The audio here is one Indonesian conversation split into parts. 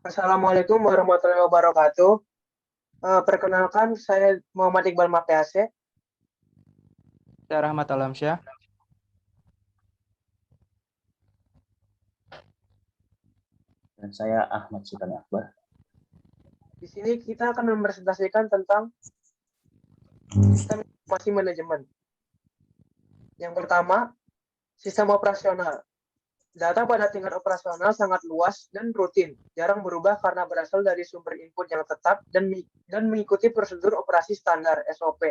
Assalamualaikum warahmatullahi wabarakatuh. Perkenalkan, saya Muhammad Iqbal Mapease. Saya Rahmat Alamsyah. Dan saya Ahmad Sultan Akbar. Di sini kita akan mempresentasikan tentang sistem informasi manajemen. Yang pertama, sistem operasional. Data pada tingkat operasional sangat luas dan rutin, jarang berubah karena berasal dari sumber input yang tetap dan mengikuti prosedur operasi standar (SOP).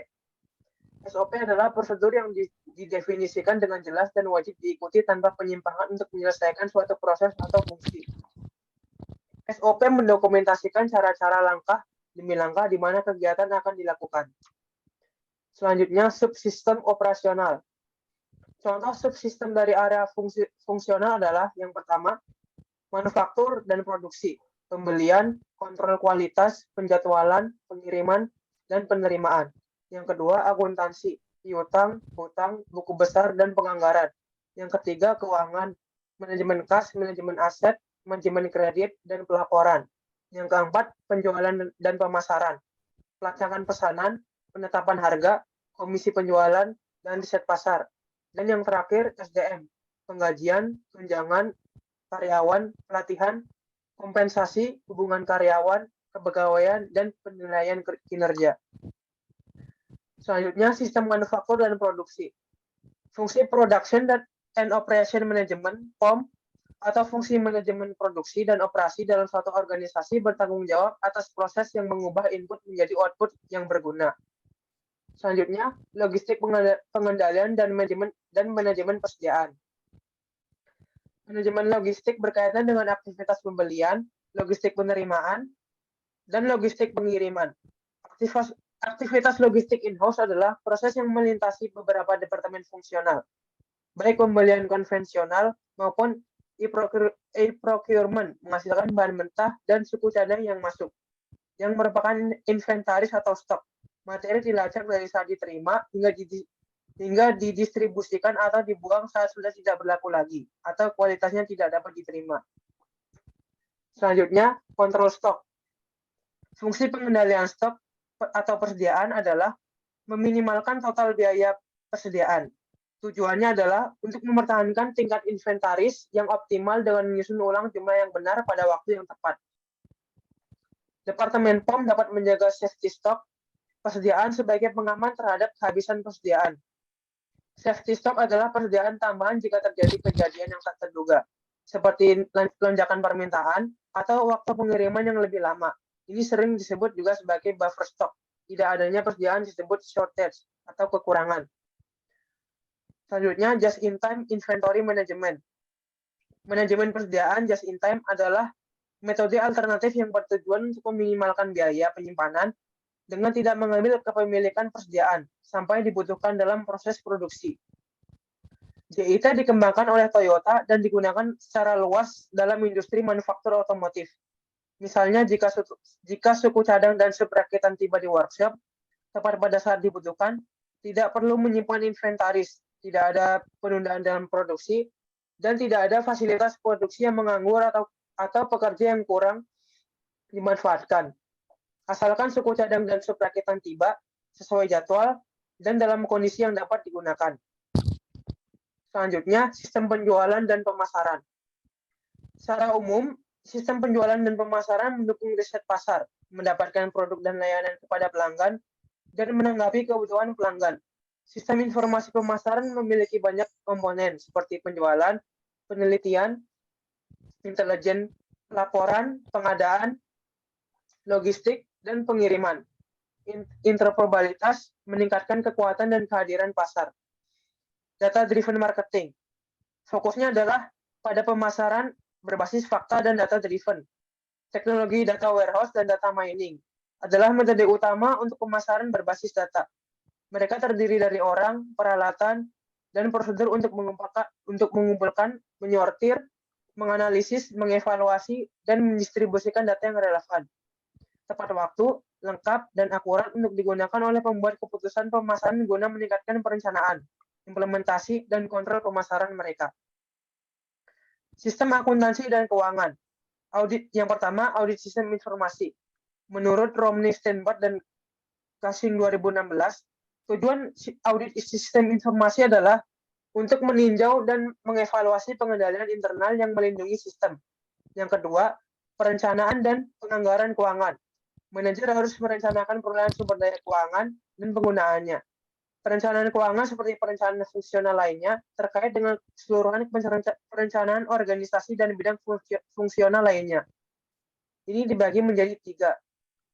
SOP adalah prosedur yang didefinisikan dengan jelas dan wajib diikuti tanpa penyimpangan untuk menyelesaikan suatu proses atau fungsi. SOP mendokumentasikan cara-cara langkah demi langkah di mana kegiatan akan dilakukan. Selanjutnya, subsistem operasional. Contoh subsistem dari area fungsional adalah yang pertama, manufaktur dan produksi, pembelian, kontrol kualitas, penjadwalan, pengiriman, dan penerimaan. Yang kedua, akuntansi, piutang, hutang, buku besar, dan penganggaran. Yang ketiga, keuangan, manajemen kas, manajemen aset, manajemen kredit, dan pelaporan. Yang keempat, penjualan dan pemasaran, pelacakan pesanan, penetapan harga, komisi penjualan, dan riset pasar. Dan yang terakhir, SDM, penggajian, tunjangan, karyawan, pelatihan, kompensasi, hubungan karyawan, kepegawaian, dan penilaian kinerja. Selanjutnya, sistem manufaktur dan produksi. Fungsi Production and Operation Management, POM, atau fungsi manajemen produksi dan operasi dalam suatu organisasi bertanggung jawab atas proses yang mengubah input menjadi output yang berguna. Selanjutnya, logistik pengendalian dan manajemen persediaan. Manajemen logistik berkaitan dengan aktivitas pembelian, logistik penerimaan, dan logistik pengiriman. Aktivitas logistik in-house adalah proses yang melintasi beberapa departemen fungsional, baik pembelian konvensional maupun e-procurement, menghasilkan bahan mentah dan suku cadang yang masuk, yang merupakan inventaris atau stok. Materi dilacak dari saat diterima hingga didistribusikan atau dibuang saat sudah tidak berlaku lagi, atau kualitasnya tidak dapat diterima. Selanjutnya, kontrol stok. Fungsi pengendalian stok atau persediaan adalah meminimalkan total biaya persediaan. Tujuannya adalah untuk mempertahankan tingkat inventaris yang optimal dengan menyusun ulang jumlah yang benar pada waktu yang tepat. Departemen POM dapat menjaga safety stock persediaan sebagai pengaman terhadap kehabisan persediaan. Safety stock adalah persediaan tambahan jika terjadi kejadian yang tak terduga, seperti lonjakan permintaan atau waktu pengiriman yang lebih lama. Ini sering disebut juga sebagai buffer stock. Tidak adanya persediaan disebut shortage atau kekurangan. Selanjutnya, just-in-time inventory management. Manajemen persediaan just-in-time adalah metode alternatif yang bertujuan untuk meminimalkan biaya penyimpanan dengan tidak mengambil kepemilikan persediaan sampai dibutuhkan dalam proses produksi. JIT dikembangkan oleh Toyota dan digunakan secara luas dalam industri manufaktur otomotif. Misalnya, jika suku cadang dan subrakitan tiba di workshop, tepat pada saat dibutuhkan, tidak perlu menyimpan inventaris, tidak ada penundaan dalam produksi, dan tidak ada fasilitas produksi yang menganggur atau pekerja yang kurang dimanfaatkan. Asalkan suku cadang dan subrakitan tiba sesuai jadwal dan dalam kondisi yang dapat digunakan. Selanjutnya, sistem penjualan dan pemasaran. Secara umum, sistem penjualan dan pemasaran mendukung riset pasar, mendapatkan produk dan layanan kepada pelanggan, dan menanggapi kebutuhan pelanggan. Sistem informasi pemasaran memiliki banyak komponen seperti penjualan, penelitian, intelijen, laporan, pengadaan, logistik, dan pengiriman. Interoperabilitas meningkatkan kekuatan dan kehadiran pasar. Data-driven marketing. Fokusnya adalah pada pemasaran berbasis fakta dan data-driven. Teknologi data warehouse dan data mining adalah metode utama untuk pemasaran berbasis data. Mereka terdiri dari orang, peralatan, dan prosedur untuk mengumpulkan, menyortir, menganalisis, mengevaluasi, dan mendistribusikan data yang relevan. Tepat waktu, lengkap, dan akurat untuk digunakan oleh pembuat keputusan pemasaran guna meningkatkan perencanaan, implementasi, dan kontrol pemasaran mereka. Sistem akuntansi dan keuangan. Audit yang pertama, audit sistem informasi. Menurut Romney Steinberg dan Casing 2016, tujuan audit sistem informasi adalah untuk meninjau dan mengevaluasi pengendalian internal yang melindungi sistem. Yang kedua, perencanaan dan penganggaran keuangan. Manajer harus merencanakan perolehan sumber daya keuangan dan penggunaannya. Perencanaan keuangan seperti perencanaan fungsional lainnya terkait dengan keseluruhan perencanaan organisasi dan bidang fungsional lainnya. Ini dibagi menjadi 3.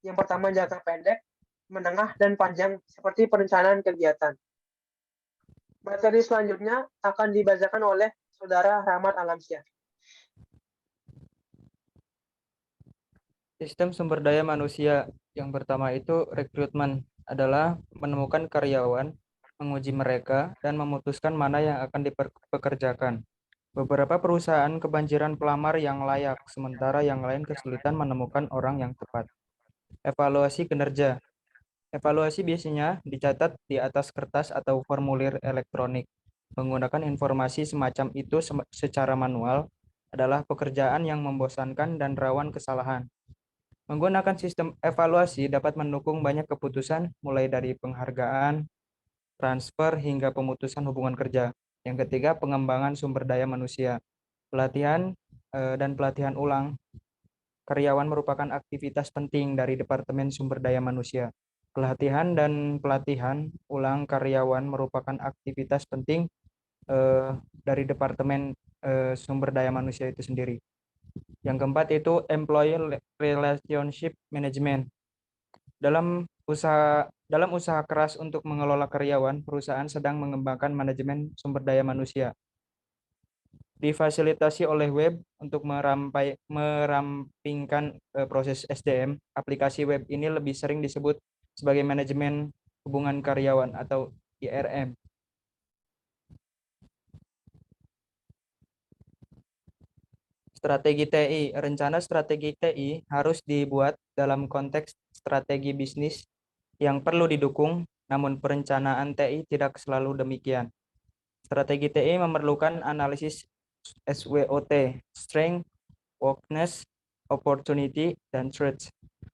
Yang pertama jangka pendek, menengah, dan panjang seperti perencanaan kegiatan. Materi selanjutnya akan dibacakan oleh Saudara Rahmat Alamsyah. Sistem sumber daya manusia yang pertama itu rekrutmen adalah menemukan karyawan, menguji mereka, dan memutuskan mana yang akan dipekerjakan. Beberapa perusahaan kebanjiran pelamar yang layak, sementara yang lain kesulitan menemukan orang yang tepat. Evaluasi kinerja. Evaluasi biasanya dicatat di atas kertas atau formulir elektronik. Menggunakan informasi semacam itu secara manual adalah pekerjaan yang membosankan dan rawan kesalahan. Menggunakan sistem evaluasi dapat mendukung banyak keputusan, mulai dari penghargaan, transfer, hingga pemutusan hubungan kerja. Yang ketiga, pengembangan sumber daya manusia. Pelatihan dan pelatihan ulang karyawan merupakan aktivitas penting dari Departemen Sumber Daya Manusia. Pelatihan ulang karyawan merupakan aktivitas penting dari Departemen Sumber Daya Manusia itu sendiri. Yang keempat itu Employee Relationship Management. Dalam usaha keras untuk mengelola karyawan, perusahaan sedang mengembangkan manajemen sumber daya manusia. Difasilitasi oleh web untuk merampingkan proses SDM. Aplikasi web ini lebih sering disebut sebagai manajemen hubungan karyawan atau IRM. Strategi TI. Rencana strategi TI harus dibuat dalam konteks strategi bisnis yang perlu didukung, namun perencanaan TI tidak selalu demikian. Strategi TI memerlukan analisis SWOT, strength, weakness, opportunity, dan threats.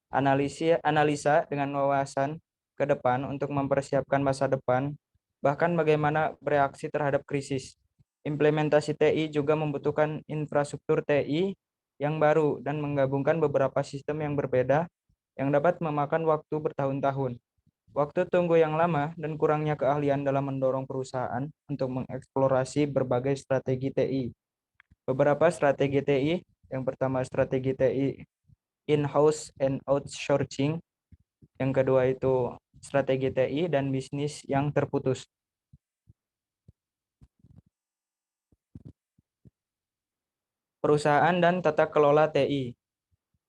Analisa dengan wawasan ke depan untuk mempersiapkan masa depan, bahkan bagaimana bereaksi terhadap krisis. Implementasi TI juga membutuhkan infrastruktur TI yang baru dan menggabungkan beberapa sistem yang berbeda yang dapat memakan waktu bertahun-tahun. Waktu tunggu yang lama dan kurangnya keahlian dalam mendorong perusahaan untuk mengeksplorasi berbagai strategi TI. Beberapa strategi TI, yang pertama strategi TI in-house and outsourcing, yang kedua itu strategi TI dan bisnis yang terputus. Perusahaan dan tata kelola TI.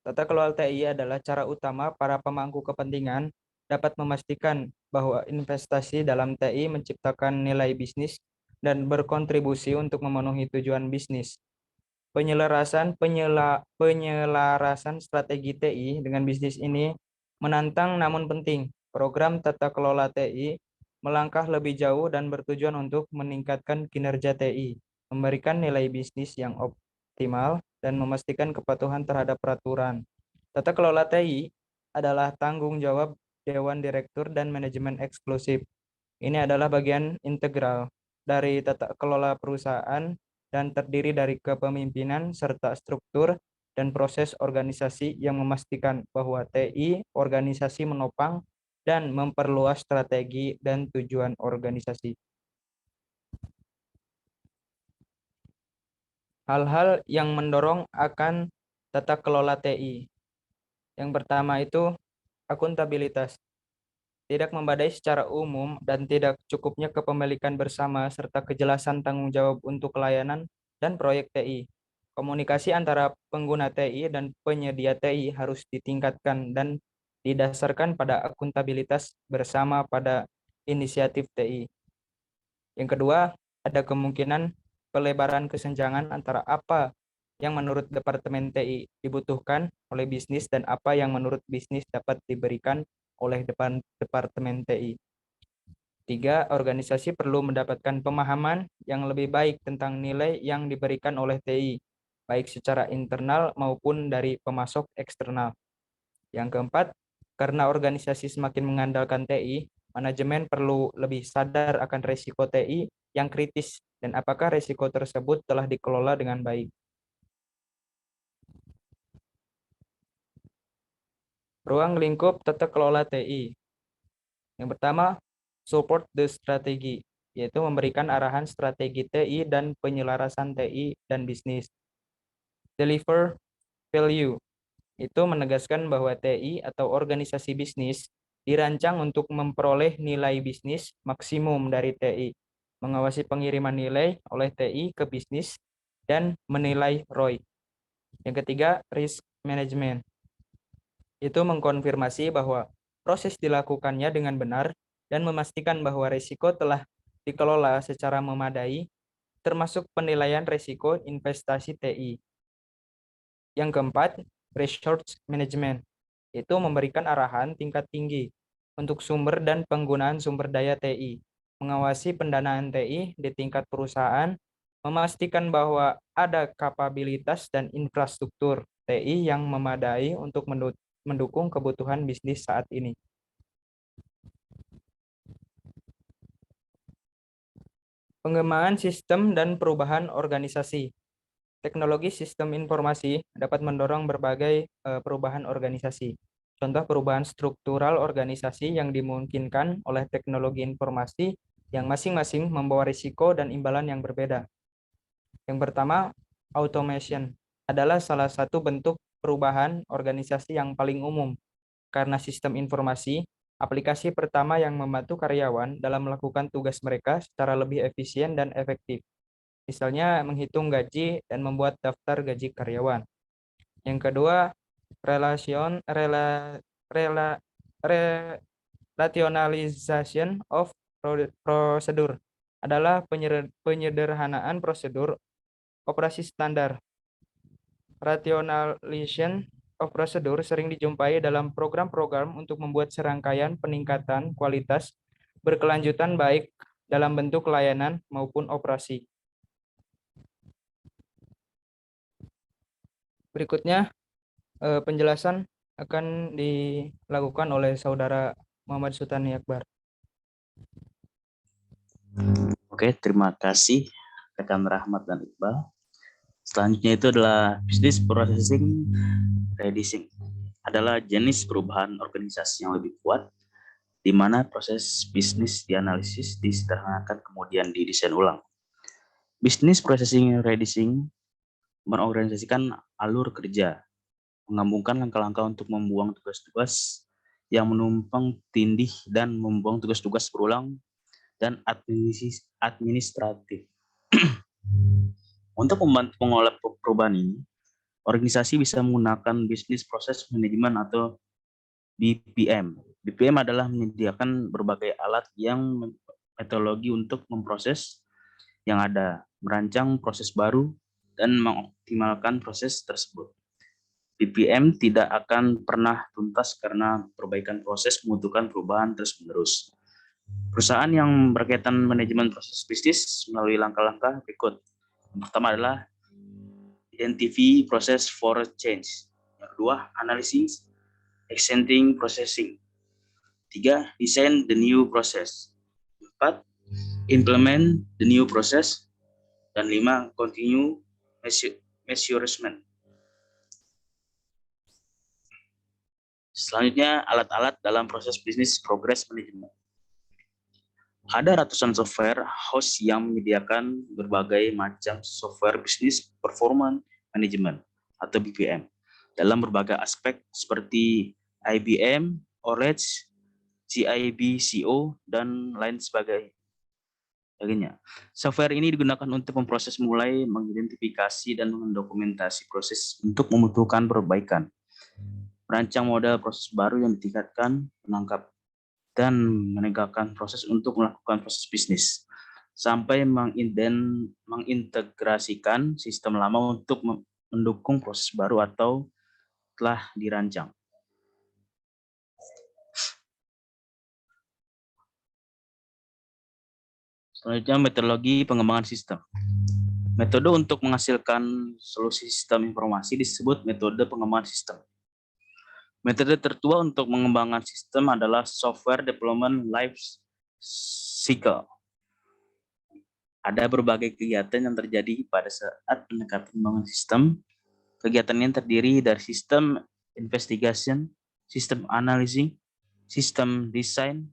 Tata kelola TI adalah cara utama para pemangku kepentingan dapat memastikan bahwa investasi dalam TI menciptakan nilai bisnis dan berkontribusi untuk memenuhi tujuan bisnis. Penyelarasan strategi TI dengan bisnis ini menantang namun penting. Program tata kelola TI melangkah lebih jauh dan bertujuan untuk meningkatkan kinerja TI, memberikan nilai bisnis yang optimal, dan memastikan kepatuhan terhadap peraturan. Tata kelola TI adalah tanggung jawab Dewan Direktur dan Manajemen Eksklusif. Ini adalah bagian integral dari tata kelola perusahaan dan terdiri dari kepemimpinan serta struktur dan proses organisasi yang memastikan bahwa TI organisasi menopang dan memperluas strategi dan tujuan organisasi. Hal-hal yang mendorong akan tata kelola TI. Yang pertama itu akuntabilitas. Tidak membadai secara umum dan tidak cukupnya kepemilikan bersama serta kejelasan tanggung jawab untuk layanan dan proyek TI. Komunikasi antara pengguna TI dan penyedia TI harus ditingkatkan dan didasarkan pada akuntabilitas bersama pada inisiatif TI. Yang kedua, ada kemungkinan pelebaran kesenjangan antara apa yang menurut Departemen TI dibutuhkan oleh bisnis dan apa yang menurut bisnis dapat diberikan oleh Departemen TI. 3. Organisasi perlu mendapatkan pemahaman yang lebih baik tentang nilai yang diberikan oleh TI. baik secara internal maupun dari pemasok eksternal. Yang keempat, karena organisasi semakin mengandalkan TI, manajemen perlu lebih sadar akan risiko TI yang kritis dan apakah risiko tersebut telah dikelola dengan baik. Ruang lingkup tata kelola TI. Yang pertama, support the strategy, yaitu memberikan arahan strategi TI dan penyelarasan TI dan bisnis. Deliver value, itu menegaskan bahwa TI atau organisasi bisnis dirancang untuk memperoleh nilai bisnis maksimum dari TI, mengawasi pengiriman nilai oleh TI ke bisnis, dan menilai ROI. Yang ketiga, risk management, itu mengkonfirmasi bahwa proses dilakukannya dengan benar dan memastikan bahwa risiko telah dikelola secara memadai, termasuk penilaian risiko investasi TI. Yang keempat, resource management, itu memberikan arahan tingkat tinggi untuk sumber dan penggunaan sumber daya TI, mengawasi pendanaan TI di tingkat perusahaan, memastikan bahwa ada kapabilitas dan infrastruktur TI yang memadai untuk mendukung kebutuhan bisnis saat ini. Pengembangan sistem dan perubahan organisasi. Teknologi sistem informasi dapat mendorong berbagai perubahan organisasi. Contoh perubahan struktural organisasi yang dimungkinkan oleh teknologi informasi yang masing-masing membawa risiko dan imbalan yang berbeda. Yang pertama, automation adalah salah satu bentuk perubahan organisasi yang paling umum. Karena sistem informasi, aplikasi pertama yang membantu karyawan dalam melakukan tugas mereka secara lebih efisien dan efektif. Misalnya menghitung gaji dan membuat daftar gaji karyawan. Yang kedua, rationalization of procedure adalah penyederhanaan prosedur operasi standar. Rationalization of procedure sering dijumpai dalam program-program untuk membuat serangkaian peningkatan kualitas berkelanjutan baik dalam bentuk layanan maupun operasi. Berikutnya, penjelasan akan dilakukan oleh Saudara Muhammad Sultani Akbar. Oke, terima kasih rekan Rahmat dan Iqbal. Selanjutnya itu adalah business processing reducing. Adalah jenis perubahan organisasi yang lebih kuat, di mana proses bisnis dianalisis, disederhanakan, kemudian didesain ulang. Business processing reducing mengorganisasikan alur kerja, menggabungkan langkah-langkah untuk membuang tugas-tugas yang menumpang tindih dan membuang tugas-tugas berulang dan administratif. Untuk membantu mengolah perubahan ini, organisasi bisa menggunakan Business Process Management atau BPM. BPM adalah menyediakan berbagai alat yang metodologi untuk memproses yang ada, merancang proses baru, dan mengoptimalkan proses tersebut. BPM tidak akan pernah tuntas karena perbaikan proses membutuhkan perubahan terus-menerus. Perusahaan yang berkaitan manajemen proses bisnis melalui langkah-langkah berikut. Yang pertama adalah identify process for change. Yang kedua, analysis, extending processing. 3, design the new process. 4, implement the new process. Dan 5, continue measurement. Selanjutnya, alat-alat dalam proses bisnis progress management. Ada ratusan software house yang menyediakan berbagai macam software bisnis performance management atau BPM dalam berbagai aspek seperti IBM, OREDS, GIBCO, dan lain sebagainya. Software ini digunakan untuk memproses mulai mengidentifikasi dan mendokumentasi proses untuk membutuhkan perbaikan, merancang model proses baru yang ditingkatkan, menangkap dan menegakkan proses untuk melakukan proses bisnis, sampai mengintegrasikan sistem lama untuk mendukung proses baru atau telah dirancang. Selanjutnya, metodologi pengembangan sistem. Metode untuk menghasilkan solusi sistem informasi disebut metode pengembangan sistem. Metode tertua untuk mengembangkan sistem adalah software development life cycle. Ada berbagai kegiatan yang terjadi pada saat pendekatan pengembangan sistem. Kegiatan ini terdiri dari sistem investigation, sistem analysis, sistem design,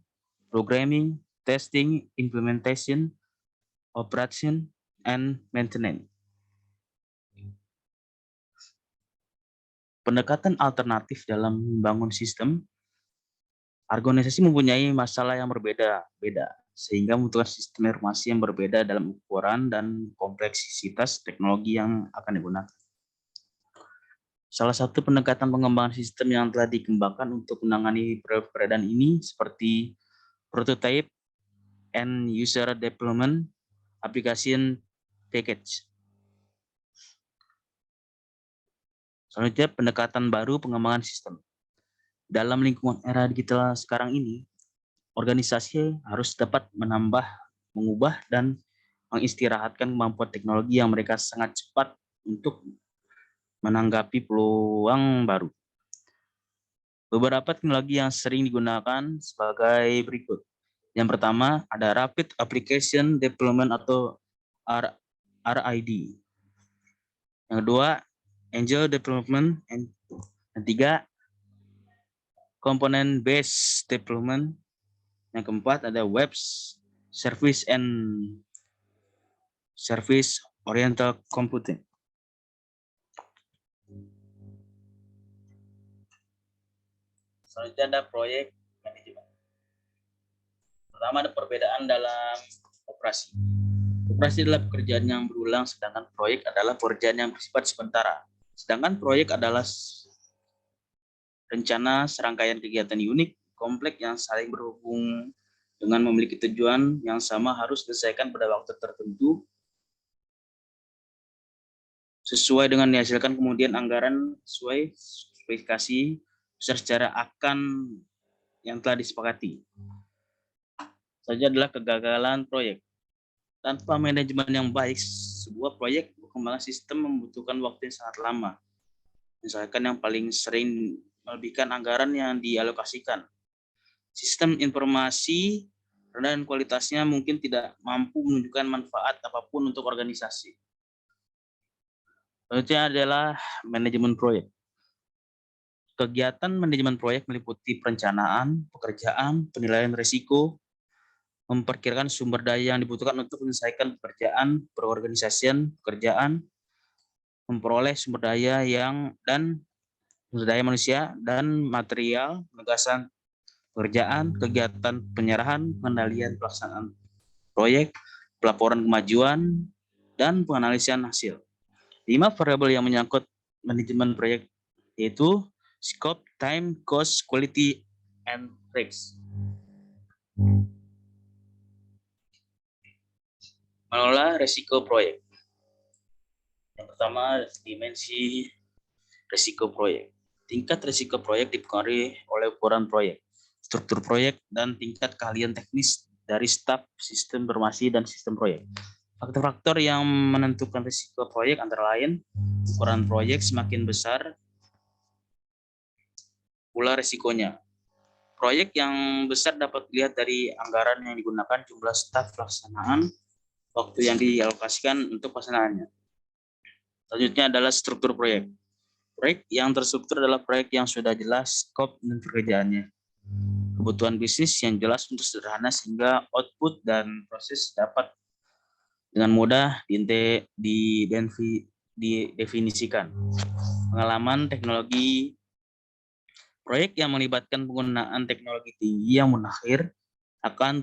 programming, testing, implementation, operation, and maintenance. Pendekatan alternatif dalam membangun sistem, organisasi mempunyai masalah yang berbeda-beda, sehingga membutuhkan sistem informasi yang berbeda dalam ukuran dan kompleksitas teknologi yang akan digunakan. Salah satu pendekatan pengembangan sistem yang telah dikembangkan untuk menangani perbedaan ini seperti prototype and user development, application package. Selanjutnya, pendekatan baru pengembangan sistem. Dalam lingkungan era digital sekarang ini, organisasi harus dapat menambah, mengubah, dan mengistirahatkan kemampuan teknologi yang mereka sangat cepat untuk menanggapi peluang baru. Beberapa teknologi yang sering digunakan sebagai berikut. Yang pertama, ada Rapid Application Development atau RID. Yang kedua, Angel Development. Yang ketiga, Component Based Development. Yang keempat, ada Web Service and Service Oriented Computing. Selanjutnya ada proyek manajemen. Pertama, ada perbedaan dalam operasi. Operasi adalah pekerjaan yang berulang, sedangkan proyek adalah pekerjaan yang bersifat sementara. Sedangkan proyek adalah rencana serangkaian kegiatan unik, kompleks yang saling berhubung dengan memiliki tujuan yang sama harus diselesaikan pada waktu tertentu sesuai dengan dihasilkan, kemudian anggaran sesuai spesifikasi secara akan yang telah disepakati. Saja adalah kegagalan proyek. Tanpa manajemen yang baik, sebuah proyek pengembangan sistem membutuhkan waktu yang sangat lama. Misalkan yang paling sering melebihkan anggaran yang dialokasikan. Sistem informasi dan kualitasnya mungkin tidak mampu menunjukkan manfaat apapun untuk organisasi. Selanjutnya adalah manajemen proyek. Kegiatan manajemen proyek meliputi perencanaan, pekerjaan, penilaian risiko, memperkirakan sumber daya yang dibutuhkan untuk menyelesaikan pekerjaan, perorganisasian pekerjaan, memperoleh sumber daya sumber daya manusia dan material, penugasan pekerjaan, kegiatan penyerahan, pengendalian pelaksanaan proyek, pelaporan kemajuan, dan penganalisan hasil. 5 variabel yang menyangkut manajemen proyek yaitu scope, time, cost, quality, and risk. Mengelola risiko proyek. Yang pertama, dimensi risiko proyek. Tingkat risiko proyek dipengaruhi oleh ukuran proyek, struktur proyek, dan tingkat keahlian teknis dari staf sistem informasi dan sistem proyek. Faktor-faktor yang menentukan risiko proyek antara lain, ukuran proyek semakin besar, pula risikonya. Proyek yang besar dapat dilihat dari anggaran yang digunakan, jumlah staf pelaksanaan, waktu yang dialokasikan untuk pelaksanaannya. Selanjutnya adalah struktur proyek. Proyek yang terstruktur adalah proyek yang sudah jelas skop dan pekerjaannya. Kebutuhan bisnis yang jelas untuk sederhana sehingga output dan proses dapat dengan mudah didefinisikan. Pengalaman teknologi. Proyek yang melibatkan penggunaan teknologi tinggi yang mutakhir akan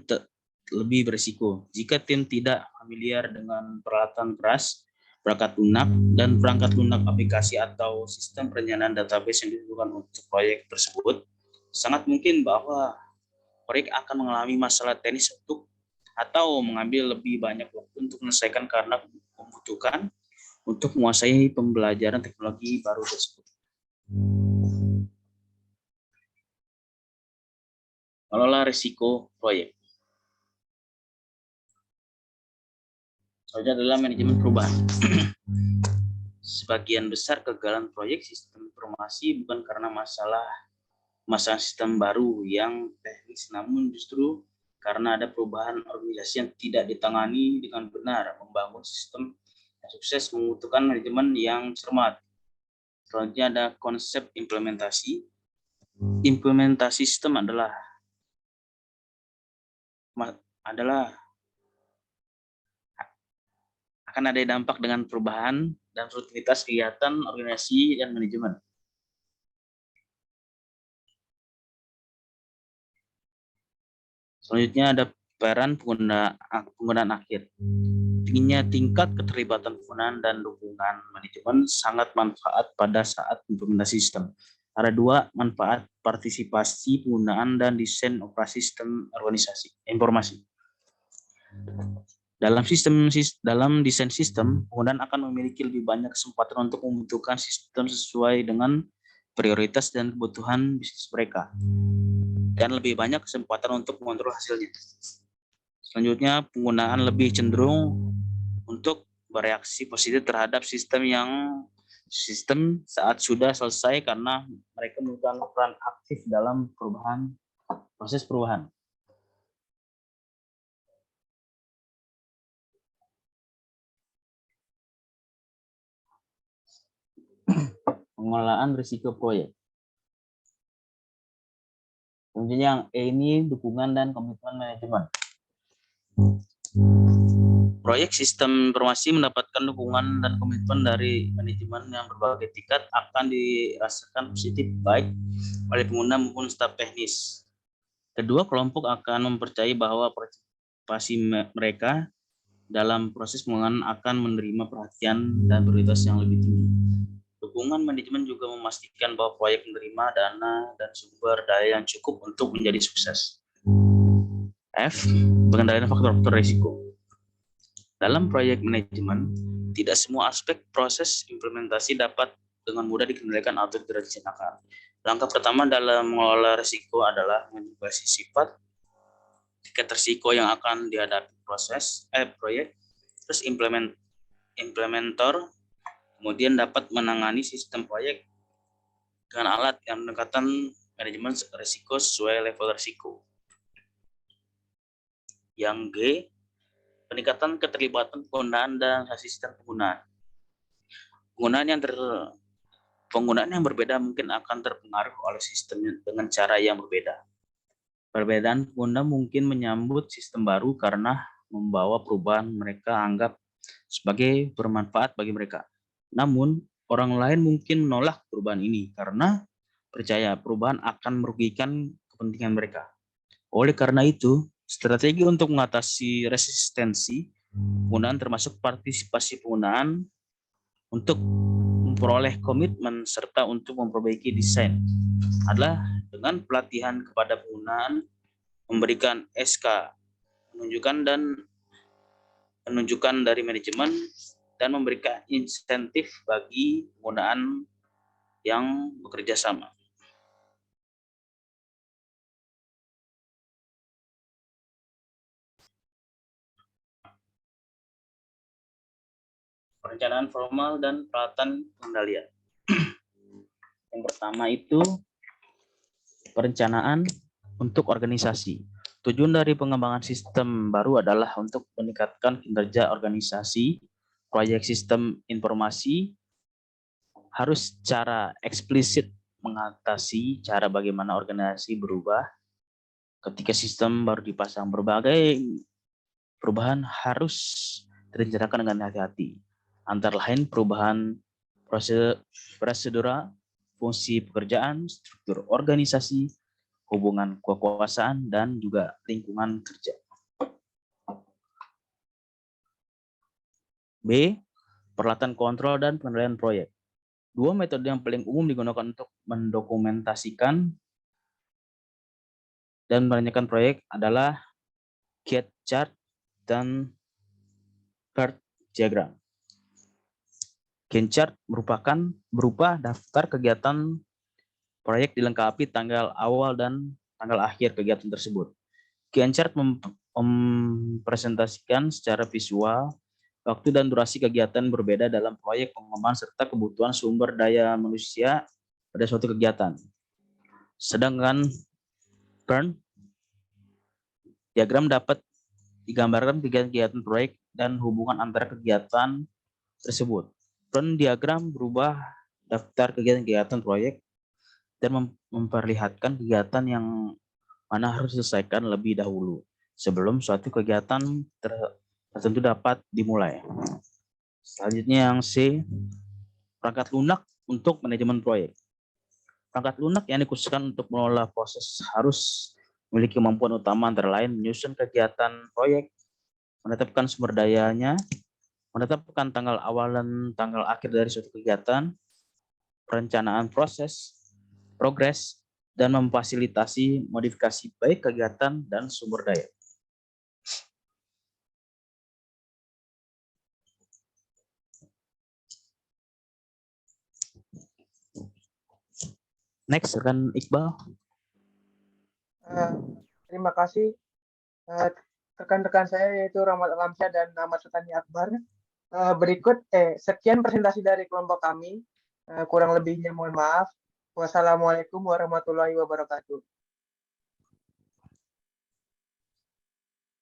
lebih berisiko jika tim tidak familiar dengan peralatan keras, perangkat lunak, dan perangkat lunak aplikasi atau sistem perencanaan database yang dibutuhkan untuk proyek tersebut. Sangat mungkin bahwa proyek akan mengalami masalah teknis atau mengambil lebih banyak waktu untuk menyelesaikan karena membutuhkan untuk menguasai pembelajaran teknologi baru tersebut. Mengelola risiko proyek. Selanjutnya adalah manajemen perubahan. Sebagian besar kegagalan proyek sistem informasi bukan karena masalah sistem baru yang teknis, namun justru karena ada perubahan organisasi yang tidak ditangani dengan benar. Membangun sistem yang sukses membutuhkan manajemen yang cermat. Selanjutnya ada konsep implementasi. Implementasi sistem adalah akan ada dampak dengan perubahan dan rutinitas kegiatan organisasi dan manajemen. Selanjutnya ada peran penggunaan akhir. Tingginya tingkat keterlibatan penggunaan dan dukungan manajemen sangat manfaat pada saat implementasi sistem. Ada dua manfaat: partisipasi penggunaan dan desain operasi sistem organisasi informasi. Dalam desain sistem, penggunaan akan memiliki lebih banyak kesempatan untuk membentukkan sistem sesuai dengan prioritas dan kebutuhan bisnis mereka, dan lebih banyak kesempatan untuk mengontrol hasilnya. Selanjutnya, penggunaan lebih cenderung untuk bereaksi positif terhadap sistem saat sudah selesai karena mereka memegang peran aktif dalam proses perubahan. Pengelolaan risiko proyek. Selanjutnya yang E ini dukungan dan komitmen manajemen. Proyek sistem informasi mendapatkan dukungan dan komitmen dari manajemen yang berbagai tingkat akan dirasakan positif baik oleh pengguna maupun staf teknis. Kedua kelompok akan mempercayai bahwa partisipasi mereka dalam proses pengembangan akan menerima perhatian dan prioritas yang lebih tinggi. Dukungan manajemen juga memastikan bahwa proyek menerima dana dan sumber daya yang cukup untuk menjadi sukses. F. Pengendalian faktor-faktor risiko. Dalam proyek manajemen, tidak semua aspek proses implementasi dapat dengan mudah dikendalikan atau direncanakan. Langkah pertama dalam mengelola risiko adalah mengidentifikasi sifat tingkat risiko yang akan dihadapi proyek, terus implementer kemudian dapat menangani sistem proyek dengan alat yang pendekatan manajemen risiko sesuai level risiko. Yang G, peningkatan keterlibatan penggunaan dan asisten penggunaan. Penggunaan yang berbeda mungkin akan terpengaruh oleh sistemnya dengan cara yang berbeda. Perbedaan pengguna mungkin menyambut sistem baru karena membawa perubahan mereka anggap sebagai bermanfaat bagi mereka. Namun, orang lain mungkin menolak perubahan ini karena percaya perubahan akan merugikan kepentingan mereka. Oleh karena itu, strategi untuk mengatasi resistensi penggunaan termasuk partisipasi penggunaan untuk memperoleh komitmen serta untuk memperbaiki desain adalah dengan pelatihan kepada penggunaan, memberikan SK penunjukan dari manajemen, dan memberikan insentif bagi penggunaan yang bekerja sama. Perencanaan formal dan peralatan pengendalian. Yang pertama itu perencanaan untuk organisasi. Tujuan dari pengembangan sistem baru adalah untuk meningkatkan kinerja organisasi. Proyek sistem informasi harus secara eksplisit mengatasi cara bagaimana organisasi berubah. Ketika sistem baru dipasang, berbagai perubahan harus direncanakan dengan hati-hati. Antara lain perubahan prosedural, fungsi pekerjaan, struktur organisasi, hubungan kekuasaan, dan juga lingkungan kerja. B. Peralatan kontrol dan pengendalian proyek. Dua metode yang paling umum digunakan untuk mendokumentasikan dan merencanakan proyek adalah Gantt chart dan PERT diagram. Gantt chart berupa daftar kegiatan proyek dilengkapi tanggal awal dan tanggal akhir kegiatan tersebut. Gantt chart mempresentasikan secara visual Waktu dan durasi kegiatan berbeda dalam proyek pengembangan serta kebutuhan sumber daya manusia pada suatu kegiatan. Sedangkan PERN diagram dapat digambarkan kegiatan proyek dan hubungan antara kegiatan tersebut. PERN diagram berubah daftar kegiatan-kegiatan proyek dan memperlihatkan kegiatan yang mana harus diselesaikan lebih dahulu sebelum suatu kegiatan tertentu dapat dimulai. Selanjutnya yang C, perangkat lunak untuk manajemen proyek. Perangkat lunak yang dikhususkan untuk mengelola proses harus memiliki kemampuan utama antara lain menyusun kegiatan proyek, menetapkan sumber dayanya, menetapkan tanggal awal dan tanggal akhir dari suatu kegiatan, perencanaan proses, progres, dan memfasilitasi modifikasi baik kegiatan dan sumber daya. Next, rekan Iqbal. Terima kasih rekan-rekan saya yaitu Rahmat Alamsyah dan Ahmad Sultani Akbar. Sekian presentasi dari kelompok kami. Kurang lebihnya mohon maaf. Wassalamualaikum warahmatullahi wabarakatuh.